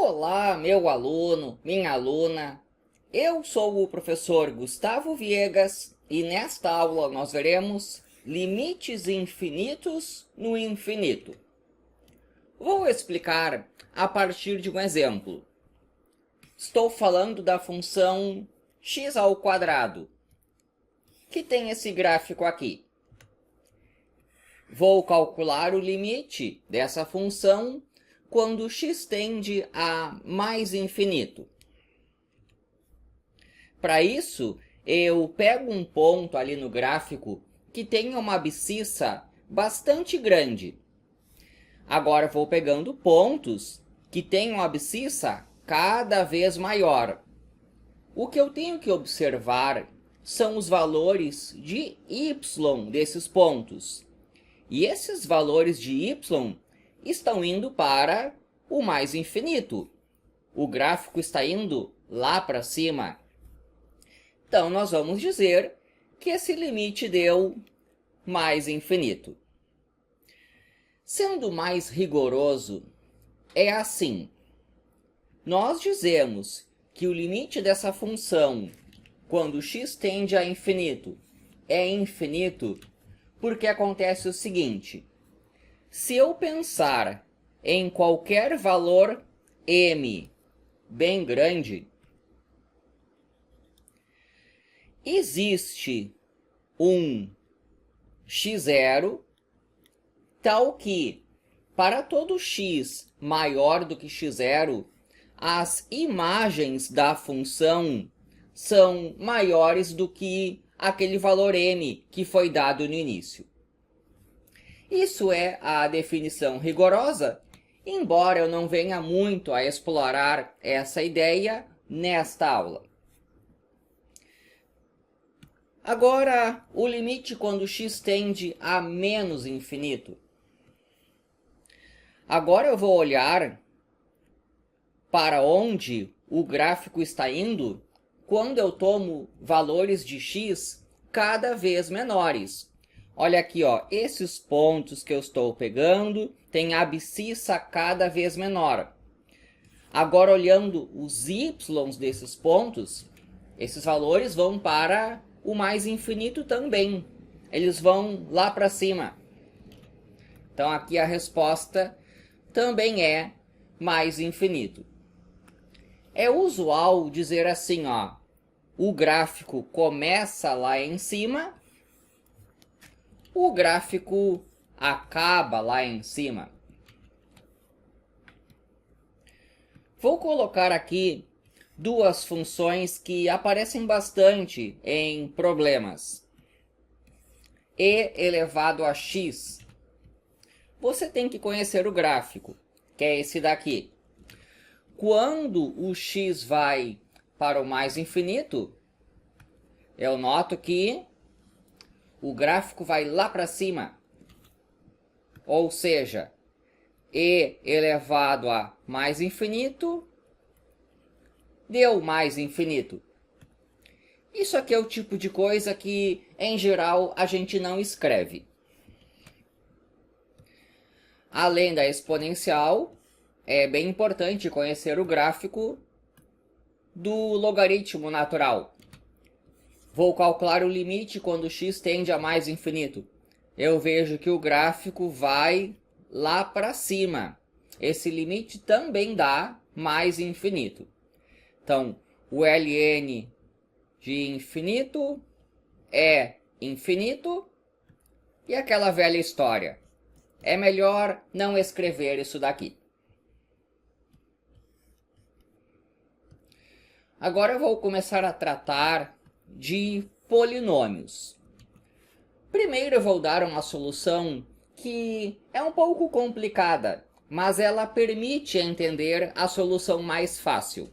Olá, meu aluno, minha aluna. Eu sou o professor Gustavo Viegas e nesta aula nós veremos limites infinitos no infinito. Vou explicar a partir de um exemplo. Estou falando da função x², que tem esse gráfico aqui. Vou calcular o limite dessa função quando x tende a mais infinito. Para isso, eu pego um ponto ali no gráfico que tenha uma abscissa bastante grande. Agora vou pegando pontos que tenham abscissa cada vez maior. O que eu tenho que observar são os valores de y desses pontos. E esses valores de y estão indo para o mais infinito. O gráfico está indo lá para cima. Então, nós vamos dizer que esse limite deu mais infinito. Sendo mais rigoroso, é assim. Nós dizemos que o limite dessa função, quando x tende a infinito, é infinito, porque acontece o seguinte. Se eu pensar em qualquer valor m bem grande, existe um x0 tal que, para todo x maior do que x0, as imagens da função são maiores do que aquele valor m que foi dado no início. Isso é a definição rigorosa, embora eu não venha muito a explorar essa ideia nesta aula. Agora, o limite quando x tende a menos infinito. Agora eu vou olhar para onde o gráfico está indo quando eu tomo valores de x cada vez menores. Olha aqui, ó, esses pontos que eu estou pegando têm abscissa cada vez menor. Agora, olhando os y desses pontos, esses valores vão para o mais infinito também. Eles vão lá para cima. Então, aqui a resposta também é mais infinito. É usual dizer assim, ó, o gráfico começa lá em cima, o gráfico acaba lá em cima. Vou colocar aqui duas funções que aparecem bastante em problemas. E elevado a x. Você tem que conhecer o gráfico, que é esse daqui. Quando o x vai para o mais infinito, eu noto que o gráfico vai lá para cima. Ou seja, e elevado a mais infinito deu mais infinito. Isso aqui é o tipo de coisa que, em geral, a gente não escreve. Além da exponencial, é bem importante conhecer o gráfico do logaritmo natural. Vou calcular o limite quando x tende a mais infinito. Eu vejo que o gráfico vai lá para cima. Esse limite também dá mais infinito. Então, o ln de infinito é infinito e aquela velha história. É melhor não escrever isso daqui. Agora eu vou começar a tratar de polinômios. Primeiro eu vou dar uma solução que é um pouco complicada, mas ela permite entender a solução mais fácil.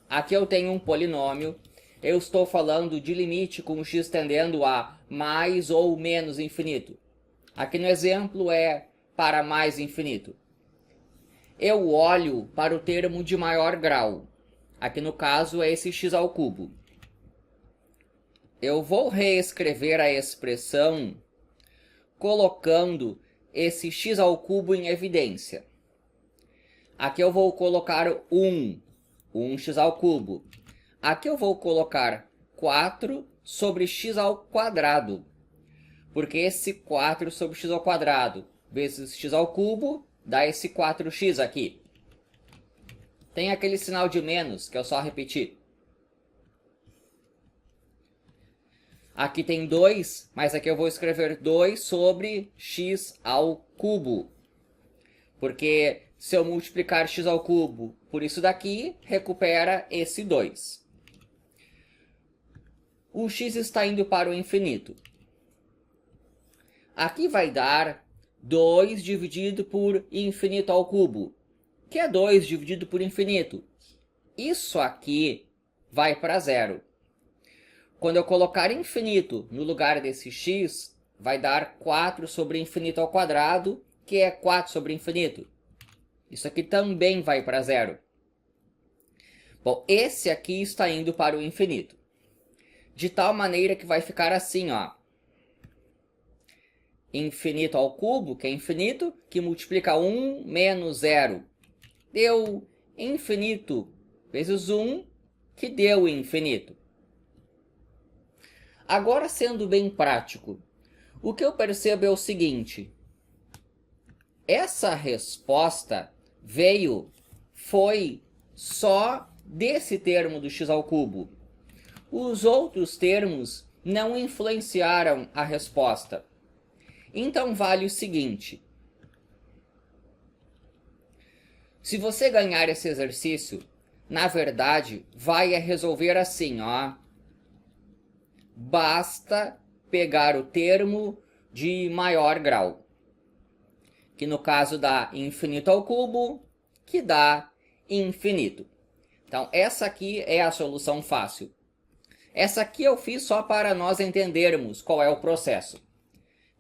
Aqui eu tenho um polinômio, eu estou falando de limite com x tendendo a mais ou menos infinito. Aqui no exemplo é para mais infinito. Eu olho para o termo de maior grau. Aqui no caso é esse x². Eu vou reescrever a expressão colocando esse x² em evidência. Aqui eu vou colocar 1x ao cubo. Aqui eu vou colocar 4 sobre x ao quadrado. Porque esse 4 sobre x ao quadrado vezes x ao cubo dá esse 4x aqui. Tem aquele sinal de menos, que é só repetir. Aqui tem 2, mas aqui eu vou escrever 2 sobre x ao cubo. Porque se eu multiplicar x ao cubo por isso daqui, recupera esse 2. O x está indo para o infinito. Aqui vai dar 2 dividido por infinito ao cubo, que é 2 dividido por infinito. Isso aqui vai para zero. Quando eu colocar infinito no lugar desse x, vai dar 4 sobre infinito ao quadrado, que é 4 sobre infinito. Isso aqui também vai para zero. Bom, esse aqui está indo para o infinito. De tal maneira que vai ficar assim, ó. Infinito ao cubo, que é infinito, que multiplica 1 menos 0. Deu infinito vezes 1, que deu infinito. Agora, sendo bem prático, o que eu percebo é o seguinte. Essa resposta foi só desse termo do x ao cubo. Os outros termos não influenciaram a resposta. Então, vale o seguinte. Se você ganhar esse exercício, na verdade, vai resolver assim, ó. Basta pegar o termo de maior grau, que no caso dá infinito ao cubo, que dá infinito. Então, essa aqui é a solução fácil. Essa aqui eu fiz só para nós entendermos qual é o processo.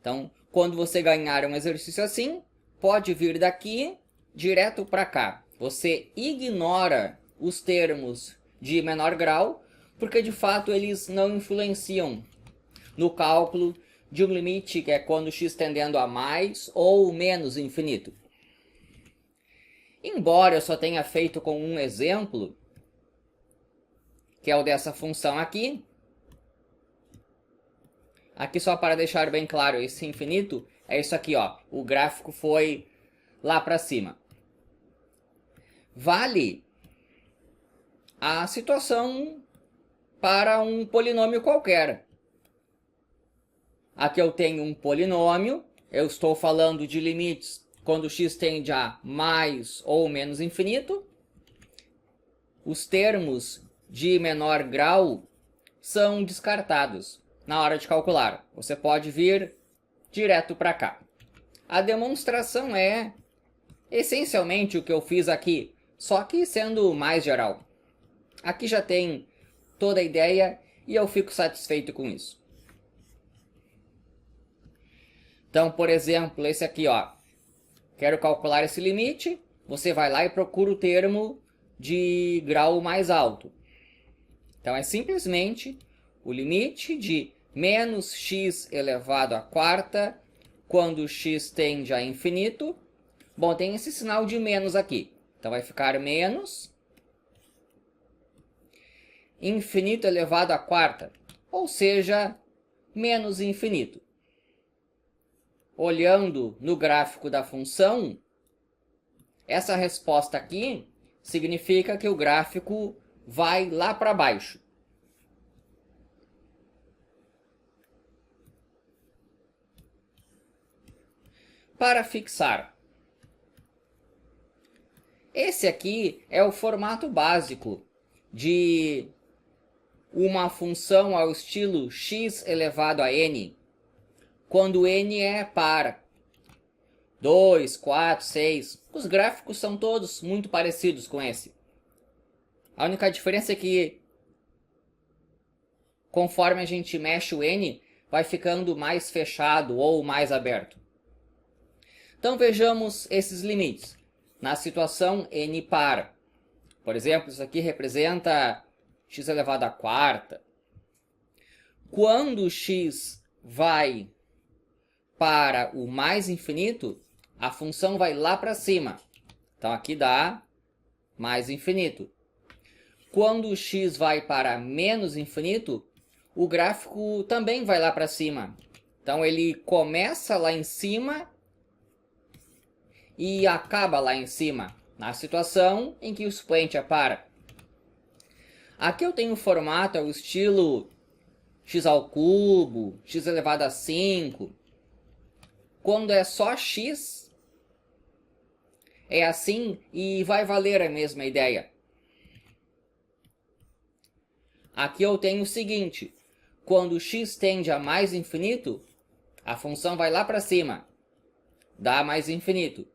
Então, quando você ganhar um exercício assim, pode vir daqui direto para cá. Você ignora os termos de menor grau, porque de fato eles não influenciam no cálculo de um limite, que é quando x tendendo a mais ou menos infinito. Embora eu só tenha feito com um exemplo, que é o dessa função aqui, aqui só para deixar bem claro, esse infinito é isso aqui, ó. O gráfico foi lá para cima. Vale a situação para um polinômio qualquer. Aqui eu tenho um polinômio, eu estou falando de limites quando x tende a mais ou menos infinito. Os termos de menor grau são descartados na hora de calcular. Você pode vir direto para cá. A demonstração é essencialmente o que eu fiz aqui, só que sendo mais geral. Aqui já tem toda a ideia e eu fico satisfeito com isso. Então, por exemplo, esse aqui, ó. Quero calcular esse limite. Você vai lá e procura o termo de grau mais alto. Então, é simplesmente o limite de menos x elevado à quarta quando x tende a infinito. Bom, tem esse sinal de menos aqui. Então, vai ficar menos infinito elevado à quarta, ou seja, menos infinito. Olhando no gráfico da função, essa resposta aqui significa que o gráfico vai lá para baixo. Para fixar, esse aqui é o formato básico de uma função ao estilo x elevado a n, quando n é par. 2, 4, 6. Os gráficos são todos muito parecidos com esse. A única diferença é que, conforme a gente mexe o n, vai ficando mais fechado ou mais aberto. Então vejamos esses limites. Na situação n par. Por exemplo, isso aqui representa x elevado à quarta. Quando x vai para o mais infinito, a função vai lá para cima. Então aqui dá mais infinito. Quando o x vai para menos infinito, o gráfico também vai lá para cima. Então ele começa lá em cima e acaba lá em cima, na situação em que o expoente é par. Aqui eu tenho o formato, é o estilo x ao cubo, x elevado a 5. Quando é só x, é assim e vai valer a mesma ideia. Aqui eu tenho o seguinte, quando x tende a mais infinito, a função vai lá para cima, dá mais infinito.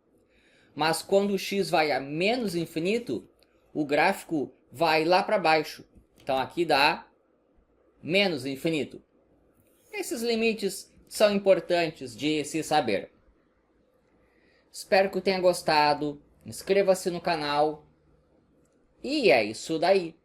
Mas quando o x vai a menos infinito, o gráfico vai lá para baixo. Então aqui dá menos infinito. Esses limites são importantes de se saber. Espero que tenha gostado. Inscreva-se no canal. E é isso daí.